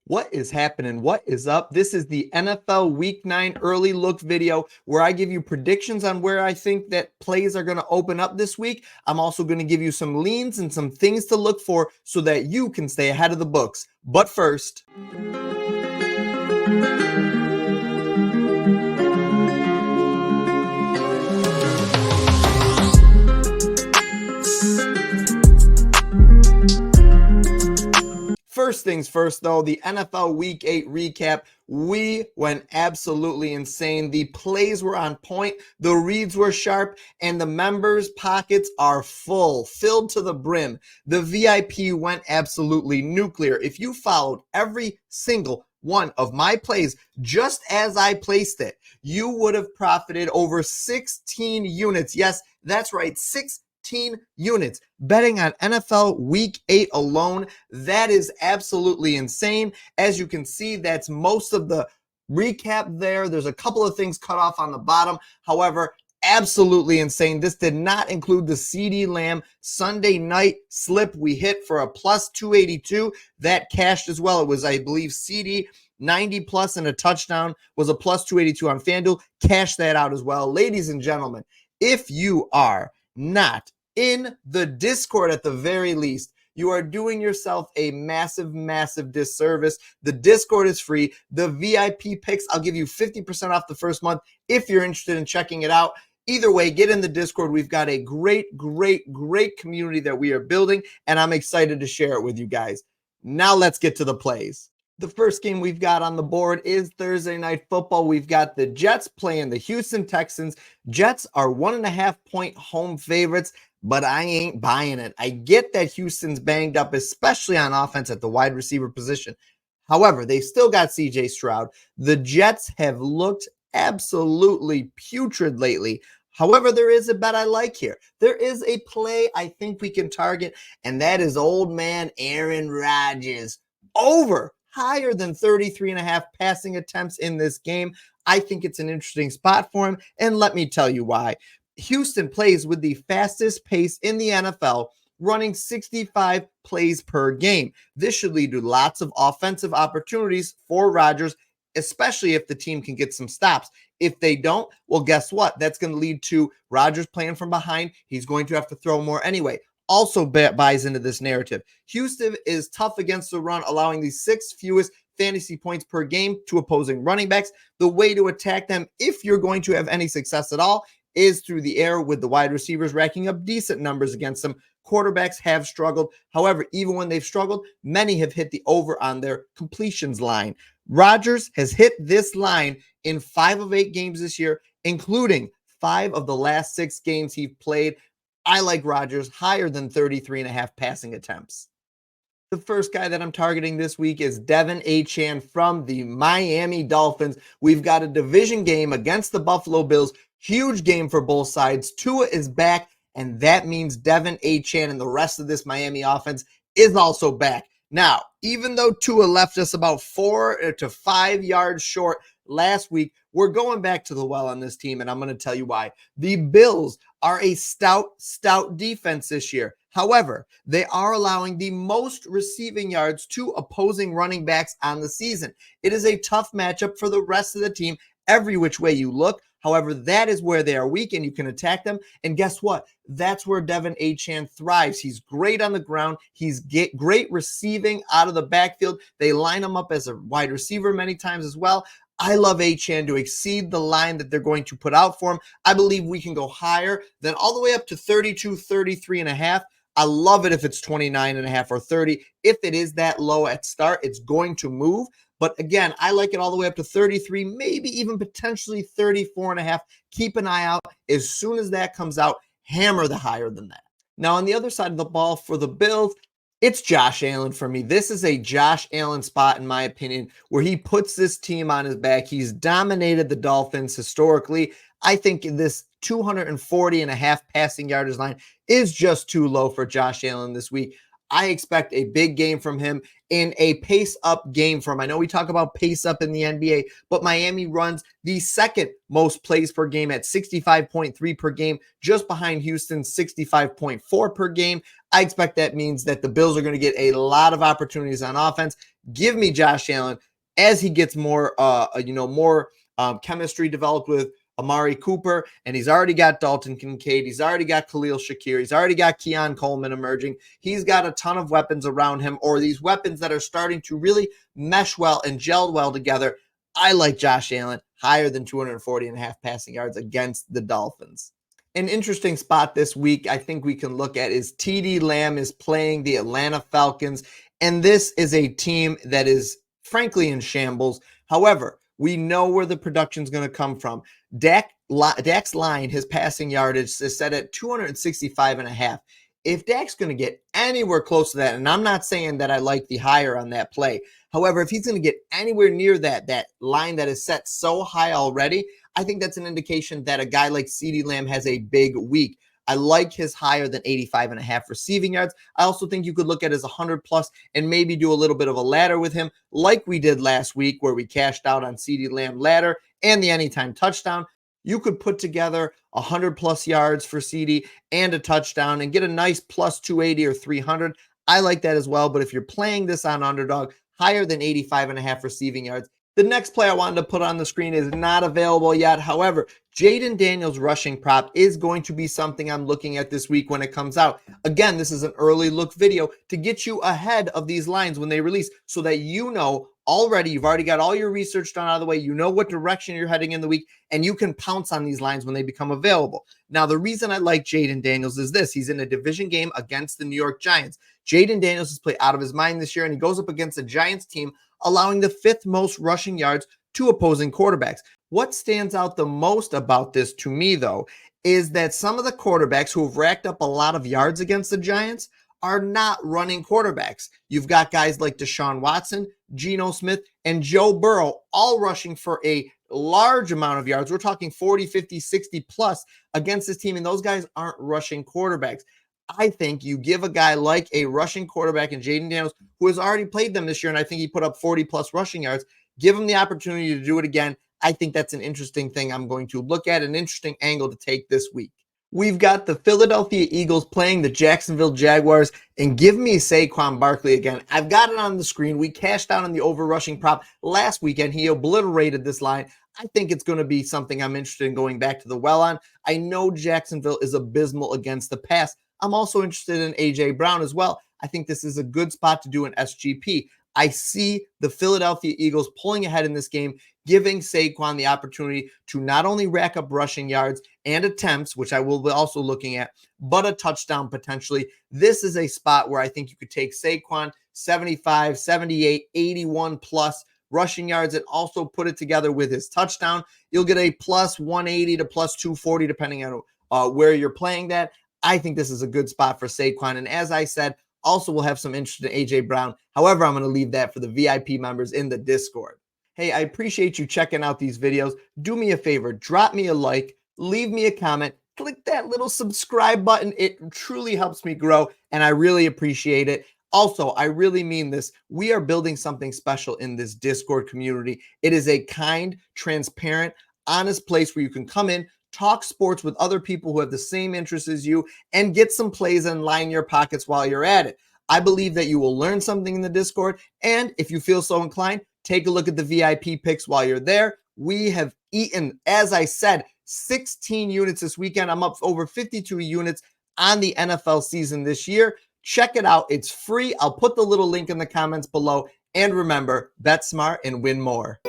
What is happening? What is up? This is the NFL Week 9 early look video where I give you predictions on where I think that plays are going to open up this week. I'm also going to give you some leans and some things to look for so that you can stay ahead of the books. But first, first things first, though, the NFL Week 8 recap. We went absolutely insane. The plays were on point, the reads were sharp, and the members' pockets are filled to the brim. The VIP went absolutely nuclear. If you followed every single one of my plays just as I placed it, you would have profited over 16 units. Yes, that's right, 16 units betting on NFL Week 8 alone. That is absolutely insane. As you can see, that's most of the recap there. There's a couple of things cut off on the bottom. However, absolutely insane. This did not include the CeeDee Lamb Sunday night slip we hit for a plus 282. That cashed as well. It was, I believe, CeeDee 90 plus and a touchdown was a plus 282 on FanDuel. Cash that out as well. Ladies and gentlemen, if you are not in the Discord at the very least, you are doing yourself a massive disservice. The Discord is free. The VIP picks, I'll give you 50% off the first month if you're interested in checking it out. Either way, get in the Discord. We've got a great community that we are building, and I'm excited to share it with you guys. Now let's get to the plays. The first game we've got on the board is Thursday Night Football. We've got the Jets playing the Houston Texans. Jets are 1.5-point home favorites, but I ain't buying it. I get that Houston's banged up, especially on offense at the wide receiver position. However, they still got CJ Stroud. The Jets have looked absolutely putrid lately. However, there is a bet I like here. There is a play I think we can target, and that is old man Aaron Rodgers over higher than 33.5 passing attempts in this game. I think it's an interesting spot for him, and let me tell you why. Houston plays with the fastest pace in the NFL, running 65 plays per game. This should lead to lots of offensive opportunities for Rodgers, especially if the team can get some stops. If they don't, well, guess what? That's going to lead to Rodgers playing from behind. He's going to have to throw more anyway. Also buys into this narrative. Houston is tough against the run, allowing the 6th fewest fantasy points per game to opposing running backs. The way to attack them, if you're going to have any success at all, is through the air, with the wide receivers racking up decent numbers against them. Quarterbacks have struggled. However, even when they've struggled, many have hit the over on their completions line. Rodgers has hit this line in 5 of 8 games this year, including 5 of the last 6 games he played. I like Rodgers higher than 33.5 passing attempts. The first guy that I'm targeting this week is Devin Achane from the Miami Dolphins. We've got a division game against the Buffalo Bills. Huge game for both sides. Tua is back, and that means Devin Achane and the rest of this Miami offense is also back. Now, even though Tua left us about 4 to 5 yards short last week, we're going back to the well on this team, and I'm going to tell you why. The Bills are a stout defense this year. However, they are allowing the most receiving yards to opposing running backs on the season. It is a tough matchup for the rest of the team every which way you look. However, that is where they are weak, and you can attack them. And guess what? That's where Devin Achane thrives. He's great on the ground. He's great receiving out of the backfield. They line him up as a wide receiver many times as well. I love Achane to exceed the line that they're going to put out for him. I believe we can go higher than all the way up to 32, 33.5. I love it if it's 29.5 or 30. If it is that low at start, it's going to move. But again, I like it all the way up to 33, maybe even potentially 34.5. Keep an eye out. As soon as that comes out, hammer the higher than that. Now, on the other side of the ball for the Bills, it's Josh Allen for me. This is a Josh Allen spot, in my opinion, where he puts this team on his back. He's dominated the Dolphins historically. I think this 240.5 passing yardage line is just too low for Josh Allen this week. I expect a big game from him in a pace-up game from him. I know we talk about pace-up in the NBA, but Miami runs the second most plays per game at 65.3 per game, just behind Houston's 65.4 per game. I expect that means that the Bills are going to get a lot of opportunities on offense. Give me Josh Allen as he gets more, more chemistry developed with Amari Cooper, and he's already got Dalton Kincaid. He's already got Khalil Shakir. He's already got Keon Coleman emerging. He's got a ton of weapons around him, or these weapons that are starting to really mesh well and gel well together. I like Josh Allen higher than 240.5 passing yards against the Dolphins. An interesting spot this week I think we can look at is TD Lamb is playing the Atlanta Falcons, and this is a team that is frankly in shambles. However, we know where the production is going to come from. Dak's line, his passing yardage is set at 265.5. If Dak's going to get anywhere close to that, and I'm not saying that I like the higher on that play. However, if he's going to get anywhere near that line that is set so high already, I think that's an indication that a guy like CeeDee Lamb has a big week. I like his higher than 85.5 receiving yards. I also think you could look at his 100 plus and maybe do a little bit of a ladder with him, like we did last week where we cashed out on CeeDee Lamb ladder and the anytime touchdown. You could put together 100 plus yards for CeeDee and a touchdown and get a nice plus 280 or 300. I like that as well. But if you're playing this on underdog, higher than 85.5 receiving yards. The next play I wanted to put on the screen is not available yet. However, Jaden Daniels rushing prop is going to be something I'm looking at this week when it comes out. Again, this is an early look video to get you ahead of these lines when they release so that you know already, you've already got all your research done out of the way. You know what direction you're heading in the week, and you can pounce on these lines when they become available. Now, the reason I like Jaden Daniels is this. He's in a division game against the New York Giants. Jaden Daniels has played out of his mind this year, and he goes up against the Giants team, allowing the 5th most rushing yards to opposing quarterbacks. What stands out the most about this to me, though, is that some of the quarterbacks who have racked up a lot of yards against the Giants are not running quarterbacks. You've got guys like Deshaun Watson, Geno Smith, and Joe Burrow all rushing for a large amount of yards. We're talking 40, 50, 60 plus against this team, and those guys aren't rushing quarterbacks. I think you give a guy like a rushing quarterback in Jaden Daniels, who has already played them this year, and I think he put up 40 plus rushing yards, give him the opportunity to do it again. I think that's an interesting thing I'm going to look at, an interesting angle to take this week. We've got the Philadelphia Eagles playing the Jacksonville Jaguars, and give me Saquon Barkley again. I've got it on the screen. We cashed out on the over rushing prop last weekend. He obliterated this line. I think it's going to be something I'm interested in going back to the well on. I know Jacksonville is abysmal against the pass. I'm also interested in A.J. Brown as well. I think this is a good spot to do an SGP. I see the Philadelphia Eagles pulling ahead in this game, giving Saquon the opportunity to not only rack up rushing yards and attempts, which I will be also looking at, but a touchdown potentially. This is a spot where I think you could take Saquon 75, 78, 81 plus rushing yards and also put it together with his touchdown. You'll get a plus 180 to plus 240 depending on where you're playing that. I think this is a good spot for Saquon. And as I said, also we'll have some interest in A.J. Brown. However, I'm going to leave that for the VIP members in the Discord. Hey, I appreciate you checking out these videos. Do me a favor, drop me a like, leave me a comment, click that little subscribe button. It truly helps me grow, and I really appreciate it. Also, I really mean this. We are building something special in this Discord community. It is a kind, transparent, honest place where you can come in, talk sports with other people who have the same interests as you, and get some plays and line your pockets while you're at it. I believe that you will learn something in the Discord, and if you feel so inclined, take a look at the VIP picks while you're there. We have eaten, as I said, 16 units this weekend. I'm up over 52 units on the NFL season this year. Check it out. It's free. I'll put the little link in the comments below. And remember, bet smart and win more.